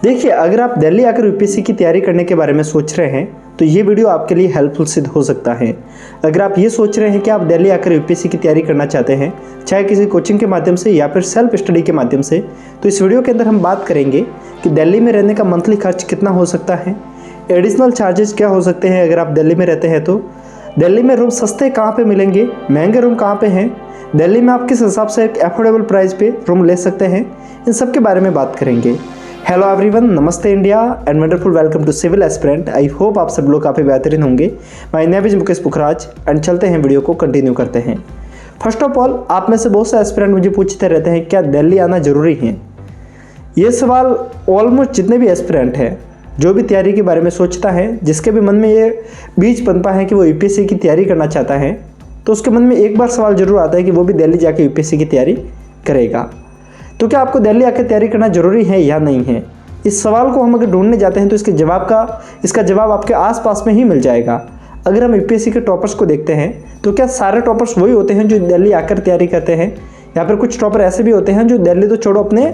देखिए, अगर आप दिल्ली आकर यूपीएससी की तैयारी करने के बारे में सोच रहे हैं तो ये वीडियो आपके लिए हेल्पफुल सिद्ध हो सकता है। अगर आप ये सोच रहे हैं कि आप दिल्ली आकर यूपीएससी की तैयारी करना चाहते हैं, चाहे किसी कोचिंग के माध्यम से या फिर सेल्फ स्टडी के माध्यम से, तो इस वीडियो के अंदर हम बात करेंगे कि दिल्ली में रहने का मंथली खर्च कितना हो सकता है, एडिशनल चार्जेस क्या हो सकते हैं अगर आप दिल्ली में रहते हैं तो, दिल्ली में रूम सस्ते कहाँ पर मिलेंगे, महंगे रूम कहाँ पर हैं, दिल्ली में आप किस हिसाब से एक अफोर्डेबल प्राइस पे रूम ले सकते हैं, इन सब के बारे में बात करेंगे। हेलो एवरीवन, नमस्ते India and wonderful welcome to civil aspirant. I hope आप सब लोग काफ़ी बेहतरीन होंगे। My name is Mukesh Pukhraj and चलते हैं वीडियो को कंटिन्यू करते हैं। फर्स्ट ऑफ ऑल, आप में से बहुत से एस्पिरेंट मुझे पूछते रहते हैं क्या दिल्ली आना ज़रूरी है। ये सवाल ऑलमोस्ट जितने भी एस्पिरेंट हैं, जो भी तैयारी के बारे में सोचता है, जिसके भी मन में ये बीज बनता है कि वो यूपीएससी की तैयारी करना चाहता है, तो उसके मन में एक बार सवाल जरूर आता है कि वो भी दिल्ली जाके यूपीएससी की तैयारी करेगा। तो क्या आपको दिल्ली आकर तैयारी करना ज़रूरी है या नहीं है? इस सवाल को हम अगर ढूंढने जाते हैं तो इसका जवाब आपके आसपास में ही मिल जाएगा। अगर हम यूपीएससी के टॉपर्स को देखते हैं तो क्या सारे टॉपर्स वही होते हैं जो दिल्ली आकर तैयारी करते हैं, या फिर कुछ टॉपर ऐसे भी होते हैं जो दिल्ली तो छोड़ो अपने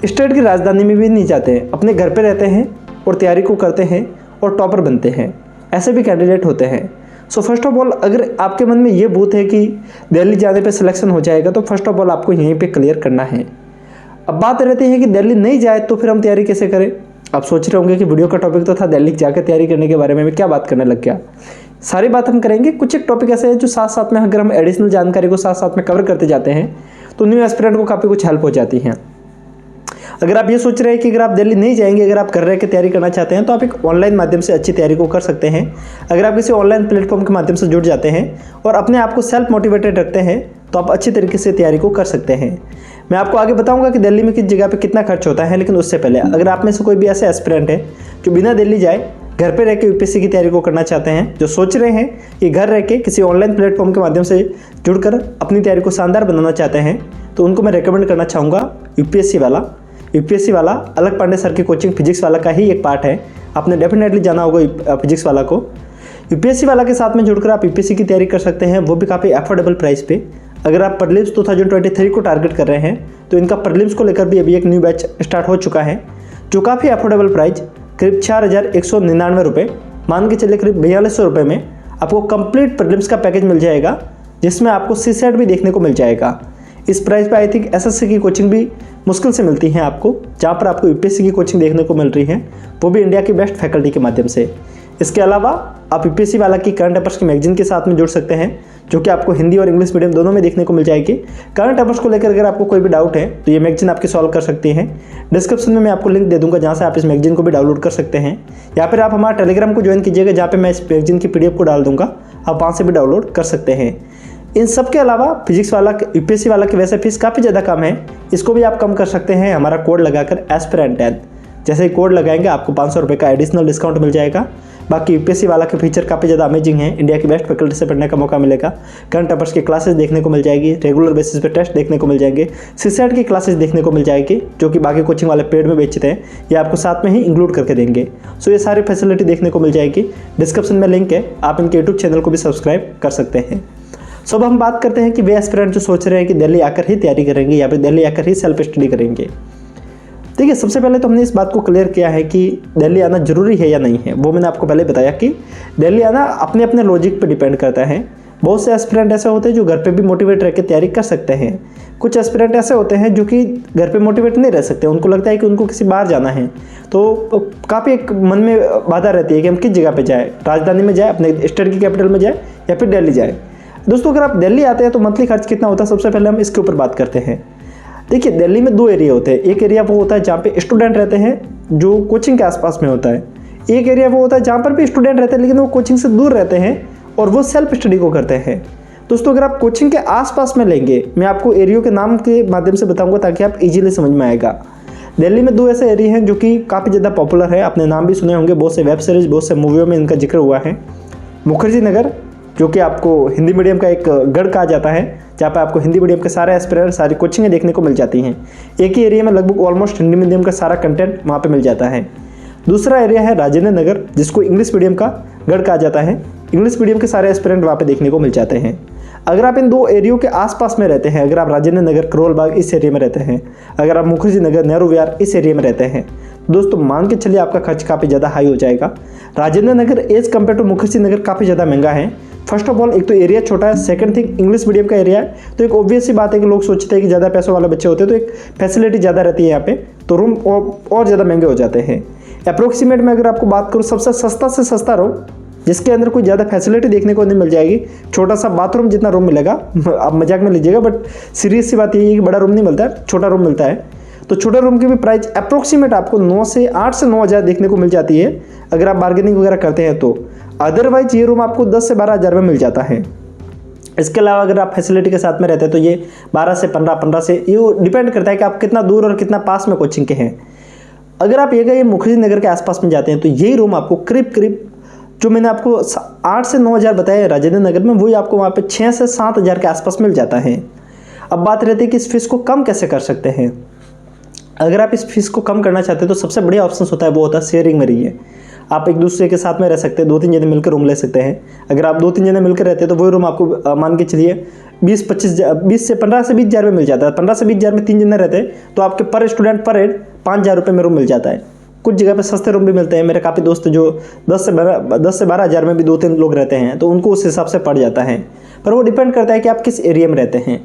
स्टेट की राजधानी में भी नहीं जाते हैं, अपने घर पर रहते हैं और तैयारी को करते हैं और टॉपर बनते हैं। ऐसे भी कैंडिडेट होते हैं। सो फर्स्ट ऑफ ऑल, अगर आपके मन में ये भूत है कि दिल्ली जाने पे सिलेक्शन हो जाएगा तो फर्स्ट ऑफ ऑल आपको यहीं पे क्लियर करना है। अब बात रहती है कि दिल्ली नहीं जाए तो फिर हम तैयारी कैसे करें। आप सोच रहे होंगे कि वीडियो का टॉपिक तो था दिल्ली जाकर तैयारी करने के बारे में, मैं क्या बात करने लग गया। सारी बात हम करेंगे। कुछ एक टॉपिक ऐसे हैं जो साथ साथ में अगर हम एडिशनल जानकारी को साथ साथ में कवर करते जाते हैं तो न्यू एस्पिरेंट को काफ़ी कुछ हेल्प हो जाती है। अगर आप ये सोच रहे हैं कि अगर आप दिल्ली नहीं जाएंगे, अगर आप घर रह के तैयारी करना चाहते हैं तो आप एक ऑनलाइन माध्यम से अच्छी तैयारी को कर सकते हैं। अगर आप किसी ऑनलाइन प्लेटफॉर्म के माध्यम से जुड़ जाते हैं और अपने आप को सेल्फ मोटिवेटेड रखते हैं तो आप अच्छी तरीके से तैयारी को कर सकते हैं। मैं आपको आगे बताऊंगा कि दिल्ली में किस जगह पे कितना खर्च होता है, लेकिन उससे पहले अगर आप में से कोई भी ऐसे एस्पिरेंट है जो बिना दिल्ली जाए घर पे रह के यूपीएससी की तैयारी को करना चाहते हैं, जो सोच रहे हैं कि घर रह के किसी ऑनलाइन प्लेटफॉर्म के माध्यम से जुड़कर अपनी तैयारी को शानदार बनाना चाहते हैं, तो उनको मैं रिकमेंड करना चाहूँगा यूपीएससी वाला अलग पांडे सर की कोचिंग फिजिक्स वाला का ही एक पार्ट है। आपने डेफिनेटली जाना होगा फिजिक्स वाला को। यूपीएससी वाला के साथ में जुड़कर आप यूपीएससी की तैयारी कर सकते हैं, वो भी काफ़ी अफोर्डेबल प्राइस पे। अगर आप प्रीलिम्स 2023 को टारगेट कर रहे हैं तो इनका प्रीलिम्स को लेकर भी अभी एक न्यू बैच स्टार्ट हो चुका है, जो काफ़ी अफोर्डेबल प्राइस करीब 4199 रुपये, मान के चलिए करीब 4200 रुपये में आपको कंप्लीट प्रीलिम्स का पैकेज मिल जाएगा, जिसमें आपको सीसेट भी देखने को मिल जाएगा। इस प्राइस पे आई थिंक एसएससी की कोचिंग भी मुश्किल से मिलती है आपको, जहाँ पर आपको यूपीएससी की कोचिंग देखने को मिल रही है, वो भी इंडिया की बेस्ट फैकल्टी के माध्यम से। इसके अलावा आप यूपीएससी वाला की करंट अफेयर्स की मैगजीन के साथ में जुड़ सकते हैं, जो कि आपको हिंदी और इंग्लिश मीडियम दोनों में देखने को मिल जाएगी। करंट अफेयर्स को लेकर अगर आपको कोई भी डाउट है तो ये मैगजीन आपकी सॉल्व कर सकती है। डिस्क्रिप्शन में मैं आपको लिंक दे दूंगा जहाँ से आप इस मैगजीन को भी डाउनलोड कर सकते हैं, या फिर आप हमारा टेलीग्राम को ज्वाइन कीजिएगा, जहाँ पे मैं इस मैगजीन की पीडीएफ को डाल दूंगा, आप वहाँ से भी डाउनलोड कर सकते हैं। इन सब के अलावा फिजिक्स वाला यूपीएससी वाला की वैसे फीस काफ़ी ज़्यादा कम है, इसको भी आप कम कर सकते हैं हमारा कोड लगाकर एस्पिरेंट10। जैसे ही कोड लगाएंगे आपको 500 रुपये का एडिशनल डिस्काउंट मिल जाएगा। बाकी यूपीएससी वाला के फीचर काफ़ी ज़्यादा अमेजिंग है, इंडिया की बेस्ट फैकल्टी से पढ़ने का मौका मिलेगा, करंट अफेयर्स की क्लासेस देखने को मिल जाएगी, रेगुलर बेसिस पे टेस्ट देखने को मिल जाएंगे, सीसेट की क्लासेस देखने को मिल जाएगी, जो कि बाकी कोचिंग वाले पेड में बेचते हैं, ये आपको साथ में ही इंक्लूड करके देंगे। सो ये सारी फैसिलिटी देखने को मिल जाएगी। डिस्क्रिप्शन में लिंक है, आप इनके यूट्यूब चैनल को भी सब्सक्राइब कर सकते हैं। सो अब हम बात करते हैं कि वे एस्पिरेंट जो सोच रहे हैं कि दिल्ली आकर ही तैयारी करेंगे या फिर दिल्ली आकर ही सेल्फ स्टडी करेंगे। देखिए, सबसे पहले तो हमने इस बात को क्लियर किया है कि दिल्ली आना ज़रूरी है या नहीं है। वो मैंने आपको पहले बताया कि दिल्ली आना अपने अपने लॉजिक पे डिपेंड करता है। बहुत से एस्पिरेंट ऐसे होते हैं जो घर पे भी मोटिवेट रह के तैयारी कर सकते हैं। कुछ एस्पिरेंट ऐसे होते हैं जो कि घर पे मोटिवेट नहीं रह सकते, उनको लगता है कि उनको किसी बाहर जाना है, तो काफ़ी एक मन में बाधा रहती है कि हम किस जगह पर जाए, राजधानी में जाए, अपने स्टेट की कैपिटल में जाए, या फिर दिल्ली जाए। दोस्तों, अगर आप दिल्ली आते हैं तो मंथली खर्च कितना होता है, सबसे पहले हम इसके ऊपर बात करते हैं। देखिए, दिल्ली में 2 एरिया होते हैं। एक एरिया वो होता है जहाँ पे स्टूडेंट रहते हैं, जो कोचिंग के आसपास में होता है। एक एरिया वो होता है जहाँ पर भी स्टूडेंट रहते हैं लेकिन वो कोचिंग से दूर रहते हैं और वो सेल्फ स्टडी को करते हैं। दोस्तों, अगर आप कोचिंग के आसपास में लेंगे, मैं आपको एरिया के नाम के माध्यम से बताऊँगा ताकि आप ईजिली समझ में आएगा। दिल्ली में 2 ऐसे एरिया हैं जो कि काफ़ी ज़्यादा पॉपुलर है, अपने नाम भी सुने होंगे, बहुत से वेब सीरीज, बहुत से मूवियों में इनका जिक्र हुआ है। मुखर्जी नगर, जो कि आपको हिंदी मीडियम का एक गढ़ कहा जाता है, जहाँ पर आपको हिंदी मीडियम के सारे एस्पिरेंट, सारी कोचिंगें देखने को मिल जाती हैं। एक ही एरिया में लगभग ऑलमोस्ट हिंदी मीडियम का सारा कंटेंट वहाँ पे मिल जाता है। दूसरा एरिया है राजेंद्र नगर, जिसको इंग्लिश मीडियम का गढ़ कहा जाता है। इंग्लिश मीडियम के सारे एस्पिरेंट वहाँ पे देखने को मिल जाते हैं। अगर आप इन 2 एरियो के आसपास में रहते हैं, अगर आप राजेंद्र नगर, करोल बाग इस एरिया में रहते हैं, अगर आप मुखर्जी नगर, नेहरू विहार इस एरिया में रहते हैं, दोस्तों मान के चलिए आपका खर्च काफ़ी ज़्यादा हाई हो जाएगा। Rajendra Nagar as compare to Mukherjee Nagar काफ़ी ज़्यादा महंगा है। फर्स्ट ऑफ ऑल एक तो एरिया छोटा है, सेकंड थिंग इंग्लिश मीडियम का एरिया है, तो एक ऑब्वियस सी बात है कि लोग सोचते हैं कि ज़्यादा पैसों वाले बच्चे होते हैं तो एक फैसिलिटी ज़्यादा रहती है यहाँ पे, तो रूम और ज़्यादा महंगे हो जाते हैं। अप्रोक्सीमेट में अगर आपको बात करूँ सबसे सस्ता से सस्ता रूम जिसके अंदर कोई ज़्यादा फैसिलिटी देखने को नहीं मिल जाएगी, छोटा सा बाथरूम जितना रूम मिलेगा, आप मजाक में लीजिएगा बट सीरियस सी बात यही है कि बड़ा रूम नहीं मिलता है, छोटा रूम मिलता है। तो छोटे रूम की भी प्राइस अप्रोक्सीमेट आपको 8 से 9 हज़ार देखने को मिल जाती है अगर आप बार्गेनिंग वगैरह करते हैं तो। अदरवाइज ये रूम आपको 10 से 12 हज़ार में मिल जाता है। इसके अलावा अगर आप फैसिलिटी के साथ में रहते हैं तो ये 12 से 15 से, ये डिपेंड करता है कि आप कितना दूर और कितना पास में कोचिंग के हैं। अगर आप ये मुखर्जी नगर के आसपास में जाते हैं तो यही रूम आपको करीब जो मैंने आपको 8 से 9 हज़ार बताया राजेंद्र नगर में, वही आपको वहाँ पे 6 से 7 हज़ार के आसपास मिल जाता है। अब बात रहती है कि इस फीस को कम कैसे कर सकते हैं। अगर आप इस फीस को कम करना चाहते हैं तो सबसे बढ़िया ऑप्शन होता है वो होता है शेयरिंग में रहिए। आप एक दूसरे के साथ में रह सकते हैं, 2-3 जने मिलकर रूम ले सकते हैं। अगर आप 2-3 जने मिलकर रहते हैं तो वही रूम आपको मान के चलिए 20 से 15 से 20 हज़ार में मिल जाता है। 15 से 20 हज़ार में 3 जने रहते हैं तो आपके पर स्टूडेंट पर हेड 5 हज़ार रुपये में रूम मिल जाता है। कुछ जगह पे सस्ते रूम भी मिलते हैं। मेरे काफ़ी दोस्त जो 10 से 12 हज़ार में भी 2-3 लोग रहते हैं तो उनको उस हिसाब से पड़ जाता है, पर वो डिपेंड करता है कि आप किस एरिया में रहते हैं।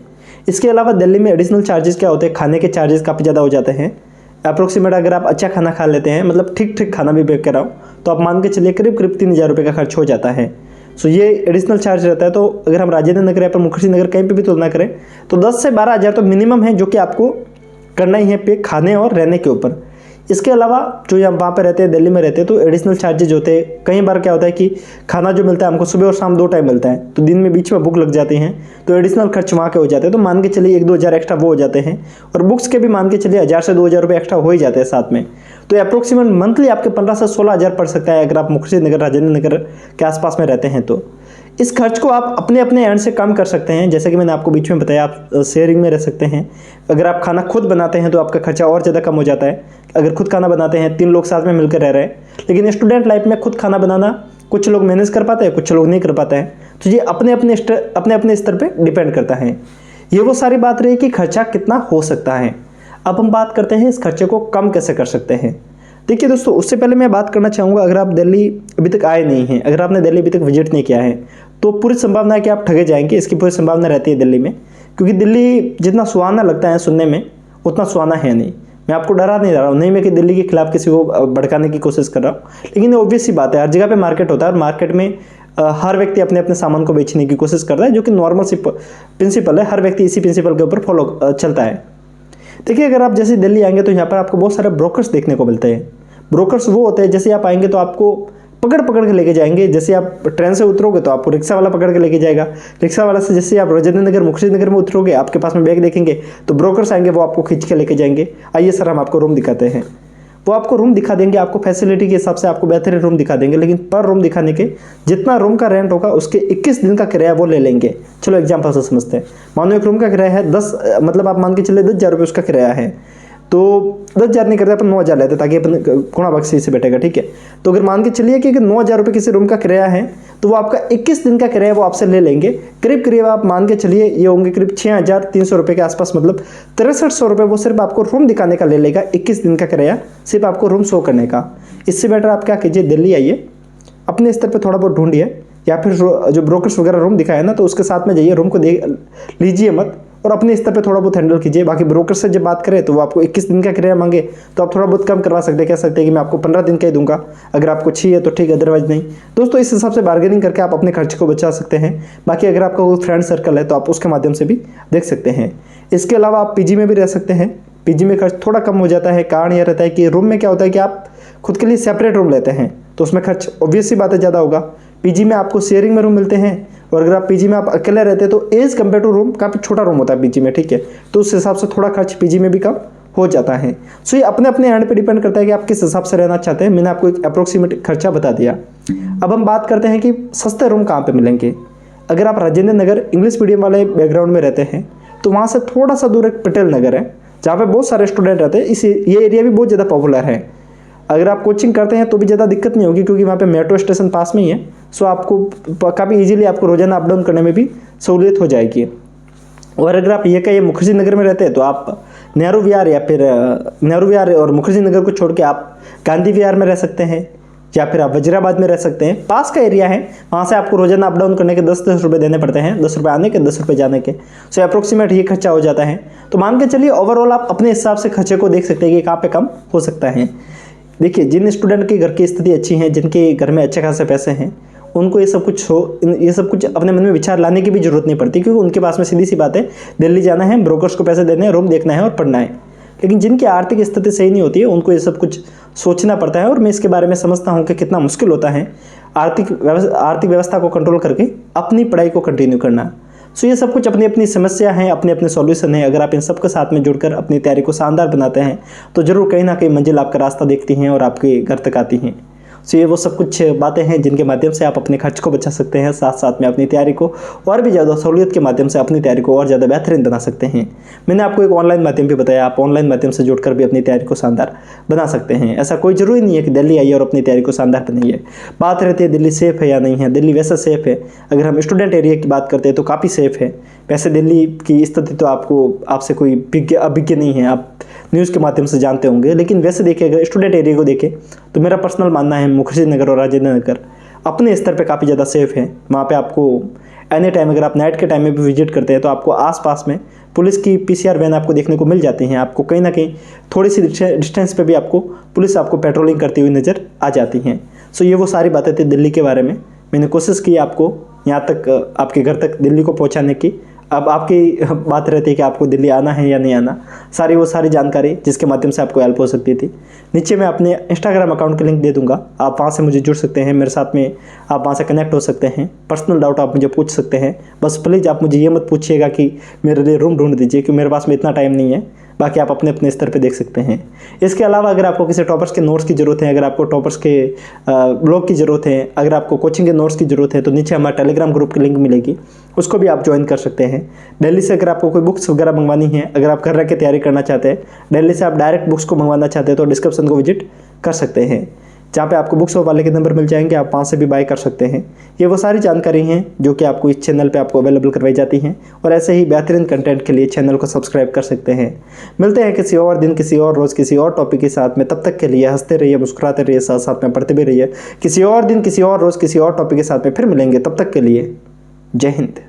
इसके अलावा दिल्ली में एडिशनल चार्जेस क्या होते हैं, खाने के चार्जेस काफ़ी ज़्यादा हो जाते हैं। अप्रोक्सीमेट अगर आप अच्छा खाना खा लेते हैं, मतलब ठीक खाना भी पैक कराओ, तो आप मान के चलिए करीब 3 हज़ार रुपये का खर्च हो जाता है। सो ये एडिशनल चार्ज रहता है। तो अगर हम राजेंद्र नगर या फिर मुखर्जी नगर कहीं पे भी तुलना करें तो 10 से 12 हज़ार तो मिनिमम है जो कि आपको करना ही है पे खाने और रहने के ऊपर। इसके अलावा जो यहाँ वहाँ पे रहते हैं दिल्ली में रहते हैं तो एडिशनल चार्जेज होते हैं। कई बार क्या होता है कि खाना जो मिलता है हमको सुबह और शाम 2 टाइम मिलता है, तो दिन में बीच में भूख लग जाती हैं तो एडिशनल खर्च वहाँ के हो जाते हैं। तो मान के चलिए 1-2 हज़ार एक्स्ट्रा वो हो जाते हैं, और बुक्स के भी मान के चलिए 1000 से 2000 रुपये एक्स्ट्रा हो ही जाते हैं साथ में। तो अप्रोक्सीमेट मंथली आपके 15 से 16 हज़ार पड़ सकता है अगर आप मुखर्जी नगर राजेंद्र नगर के आसपास में रहते हैं तो। इस खर्च को आप अपने एंड से कम कर सकते हैं। जैसे कि मैंने आपको बीच में बताया, आप शेयरिंग में रह सकते हैं। अगर आप खाना खुद बनाते हैं तो आपका खर्चा और ज़्यादा कम हो जाता है। अगर खुद खाना बनाते हैं, 3 लोग साथ में मिलकर रह रहे हैं, लेकिन स्टूडेंट लाइफ में खुद खाना बनाना कुछ लोग मैनेज कर पाते हैं, कुछ लोग नहीं कर पाते हैं, तो ये अपने स्तर पर डिपेंड करता है। ये वो सारी बात रही कि खर्चा कितना हो सकता है। अब हम बात करते हैं इस खर्चे को कम कैसे कर सकते हैं। देखिए दोस्तों, उससे पहले मैं बात करना चाहूँगा, अगर आप दिल्ली अभी तक आए नहीं हैं, अगर आपने दिल्ली अभी तक विजिट नहीं किया है तो पूरी संभावना है कि आप ठगे जाएंगे। इसकी पूरी संभावना रहती है दिल्ली में, क्योंकि दिल्ली जितना सुहाना लगता है सुनने में उतना सुहाना है नहीं। मैं आपको डरा नहीं रहा हूँ, नहीं मैं कि दिल्ली के खिलाफ किसी को भड़काने की कोशिश कर रहा हूँ, लेकिन ऑब्वियस सी बात है हर जगह पे मार्केट होता है और मार्केट में हर व्यक्ति अपने अपने सामान को बेचने की कोशिश करता है, जो कि नॉर्मल सी प्रिंसिपल है। हर व्यक्ति इसी प्रिंसिपल के ऊपर फॉलो चलता है। देखिए, अगर आप जैसे दिल्ली आएंगे तो यहाँ पर आपको बहुत सारे ब्रोकर्स देखने को मिलते हैं। ब्रोकर्स वो होते हैं, जैसे आप आएंगे तो आपको पकड़ के लेके जाएंगे। जैसे आप ट्रेन से उतरोगे तो आपको रिक्शा वाला पकड़ के लेके जाएगा। रिक्शा वाला से जैसे आप राजेंद्र नगर मुखर्जी नगर में उतरोगे, आपके पास में बैग देखेंगे तो ब्रोकर्स आएंगे, वो आपको खींच के लेके जाएंगे। आइए सर, हम आपको रूम दिखाते हैं। वो आपको रूम दिखा देंगे, आपको फैसिलिटी के हिसाब से आपको बेहतरीन रूम दिखा देंगे, लेकिन पर रूम दिखाने के जितना रूम का रेंट होगा उसके 21 दिन का किराया वो ले लेंगे। चलो एग्जाम्पल से समझते हैं। मानो एक रूम का किराया है 10, मतलब आप मान के चले 10 हज़ार रुपये उसका किराया है, तो 10 हज़ार नहीं करते, अपन 9 हज़ार लेते ताकि अपन कोना बक्से से बैठेगा, ठीक है। तो अगर मान के चलिए कि 9 हज़ार रुपये किसी रूम का किराया है तो वो आपका 21 दिन का किराया वो आपसे ले लेंगे। करीब आप मान के चलिए ये होंगे करीब 6300 रुपये के आसपास, मतलब 6300 रुपये वो सिर्फ आपको रूम दिखाने का ले लेगा। 21 दिन का किराया सिर्फ आपको रूम शो करने का। इससे बेटर आप क्या कीजिए, दिल्ली आइए, अपने स्तर पर थोड़ा बहुत ढूंढिए, या फिर जो ब्रोकर्स वगैरह रूम दिखाए ना तो उसके साथ में जाइए, रूम को देख लीजिए मत, और अपने स्तर पे थोड़ा बहुत हैंडल कीजिए। बाकी ब्रोकर से जब बात करें तो वो आपको 21 दिन का किराया मांगे तो आप थोड़ा बहुत कम करवा सकते हैं, कह सकते हैं कि मैं आपको 15 दिन का ही दूंगा, अगर आपको चाहिए तो ठीक, अदरवाइज नहीं। दोस्तों, इस हिसाब से बार्गेनिंग करके आप अपने खर्च को बचा सकते हैं। बाकी अगर आपका कोई फ्रेंड सर्कल है तो आप उसके माध्यम से भी देख सकते हैं। इसके अलावा आप पीजी में भी रह सकते हैं। पीजी में खर्च थोड़ा कम हो जाता है। कारण यह रहता है कि रूम में क्या होता है कि आप खुद के लिए सेपरेट रूम लेते हैं तो उसमें खर्च ऑब्वियस सी बात है ज़्यादा होगा। पीजी में आपको शेयरिंग में रूम मिलते हैं, और अगर आप पीजी में आप अकेले रहते हैं तो एज कम्पेयर टू रूम काफ़ी छोटा रूम होता है पीजी में, ठीक है। तो उस हिसाब से थोड़ा खर्च पीजी में भी कम हो जाता है। सो ये अपने एंड पे डिपेंड करता है कि आप किस हिसाब से रहना चाहते हैं। मैंने आपको एक अप्रोक्सीमेट खर्चा बता दिया। अब हम बात करते हैं कि सस्ते रूम कहाँ पर मिलेंगे। अगर आप राजेंद्र नगर इंग्लिश मीडियम वाले बैकग्राउंड में रहते हैं तो वहाँ से थोड़ा सा दूर एक पटेल नगर है जहाँ पे बहुत सारे स्टूडेंट रहते हैं। ये एरिया भी बहुत ज़्यादा पॉपुलर है। अगर आप कोचिंग करते हैं तो भी ज़्यादा दिक्कत नहीं होगी, क्योंकि वहाँ पे मेट्रो स्टेशन पास में ही है। सो आपको काफ़ी इजीली आपको रोजाना अप डाउन करने में भी सहूलियत हो जाएगी। और अगर आप ये मुखर्जी नगर में रहते हैं तो आप नेहरू विहार या फिर नेहरू विहार और मुखर्जी नगर को छोड़ के आप गांधी विहार में रह सकते हैं, या फिर आप वजीराबाद में रह सकते हैं। पास का एरिया है, वहाँ से आपको रोजाना अप डाउन करने के 10-10 रुपये देने पड़ते हैं, 10 रुपये आने के 10 रुपये जाने के। सो अप्रोक्सीमेट ये खर्चा हो जाता है। तो मान के चलिए ओवरऑल आप अपने हिसाब से खर्चे को देख सकते हैं कि कहाँ पे कम हो सकता है। देखिए, जिन स्टूडेंट के घर की स्थिति अच्छी है, जिनके घर में अच्छे खासे पैसे हैं, उनको ये सब कुछ अपने मन में विचार लाने की भी जरूरत नहीं पड़ती, क्योंकि उनके पास में सीधी सी बात है, दिल्ली जाना है, ब्रोकर्स को पैसे देने हैं, रूम देखना है और पढ़ना है। लेकिन जिनकी आर्थिक स्थिति सही नहीं होती है, उनको ये सब कुछ सोचना पड़ता है। और मैं इसके बारे में समझता हूँ कि कितना मुश्किल होता है आर्थिक व्यवस्था को कंट्रोल करके अपनी पढ़ाई को कंटिन्यू करना। सो ये सब कुछ अपनी अपनी समस्या हैं, अपने अपने सॉल्यूशन हैं। अगर आप इन सब के साथ में जुड़कर अपनी तैयारी को शानदार बनाते हैं तो ज़रूर कहीं ना कहीं मंजिल आपका रास्ता देखती हैं और आपके घर तक आती हैं। सो ये वो सब कुछ बातें हैं जिनके माध्यम से आप अपने खर्च को बचा सकते हैं, साथ साथ में अपनी तैयारी को और भी ज़्यादा सहूलियत के माध्यम से अपनी तैयारी को और ज़्यादा बेहतरीन बना सकते हैं। मैंने आपको एक ऑनलाइन माध्यम भी बताया, आप ऑनलाइन माध्यम से जुड़कर भी अपनी तैयारी को शानदार बना सकते हैं। ऐसा कोई ज़रूरी नहीं है कि दिल्ली आइए और अपनी तैयारी को शानदार बनाइए। बात रहती है दिल्ली सेफ़ है या नहीं है। दिल्ली वैसा सेफ़ है, अगर हम स्टूडेंट एरिया की बात करते हैं तो काफ़ी सेफ़ है। वैसे दिल्ली की स्थिति तो आपसे कोई अभिज्ञ नहीं है, आप न्यूज़ के माध्यम से जानते होंगे। लेकिन वैसे देखिए, अगर स्टूडेंट एरिया को देखें तो मेरा पर्सनल मानना है मुखर्जी नगर और राजेंद्र नगर अपने स्तर पे काफ़ी ज़्यादा सेफ़ है। वहाँ पे आपको एनी टाइम, अगर आप नाइट के टाइम में भी विजिट करते हैं तो आपको आसपास में पुलिस की PCR वैन आपको देखने को मिल जाती हैं। आपको कहीं ना कहीं थोड़ी सी डिस्टेंस पे भी पुलिस आपको पेट्रोलिंग करती हुई नज़र आ जाती हैं। सो ये वो सारी बातें थी दिल्ली के बारे में। मैंने कोशिश की आपको यहाँ तक, आपके घर तक दिल्ली को पहुँचाने की। अब आपकी बात रहती है कि आपको दिल्ली आना है या नहीं आना। वो सारी जानकारी जिसके माध्यम से आपको हेल्प हो सकती थी। नीचे मैं अपने इंस्टाग्राम अकाउंट का लिंक दे दूंगा, आप वहाँ से मुझे जुड़ सकते हैं, मेरे साथ में आप वहाँ से कनेक्ट हो सकते हैं। पर्सनल डाउट आप मुझे पूछ सकते हैं। बस प्लीज़ आप मुझे ये मत पूछिएगा कि मेरे लिए रूम ढूंढ दीजिए, क्योंकि मेरे पास में इतना टाइम नहीं है। बाकी आप अपने अपने स्तर पे देख सकते हैं। इसके अलावा अगर आपको किसी टॉपर्स के नोट्स की ज़रूरत है, अगर आपको टॉपर्स के ब्लॉग की ज़रूरत है, अगर आपको कोचिंग के नोट्स की ज़रूरत है, तो नीचे हमारा टेलीग्राम ग्रुप की लिंक मिलेगी, उसको भी आप ज्वाइन कर सकते हैं। दिल्ली से अगर आपको कोई बुक्स वगैरह मंगवानी है, अगर आप घर रह के तैयारी करना चाहते हैं, दिल्ली से आप डायरेक्ट बुक्स को मंगवाना चाहते हैं, तो डिस्क्रिप्शन को विजिट कर सकते हैं, जहाँ पे आपको बुक्स वाले के नंबर मिल जाएंगे, आप वहाँ से भी बाय कर सकते हैं। ये वो सारी जानकारी हैं जो कि आपको इस चैनल पे आपको अवेलेबल करवाई जाती हैं। और ऐसे ही बेहतरीन कंटेंट के लिए चैनल को सब्सक्राइब कर सकते हैं। मिलते हैं किसी और दिन, किसी और रोज़, किसी और टॉपिक के साथ में। तब तक के लिए हंसते रहिए, मुस्कुराते रहिए, साथ साथ में पढ़ते भी रहिए। किसी और दिन, किसी और रोज़, किसी और टॉपिक के साथ में फिर मिलेंगे। तब तक के लिए जय हिंद।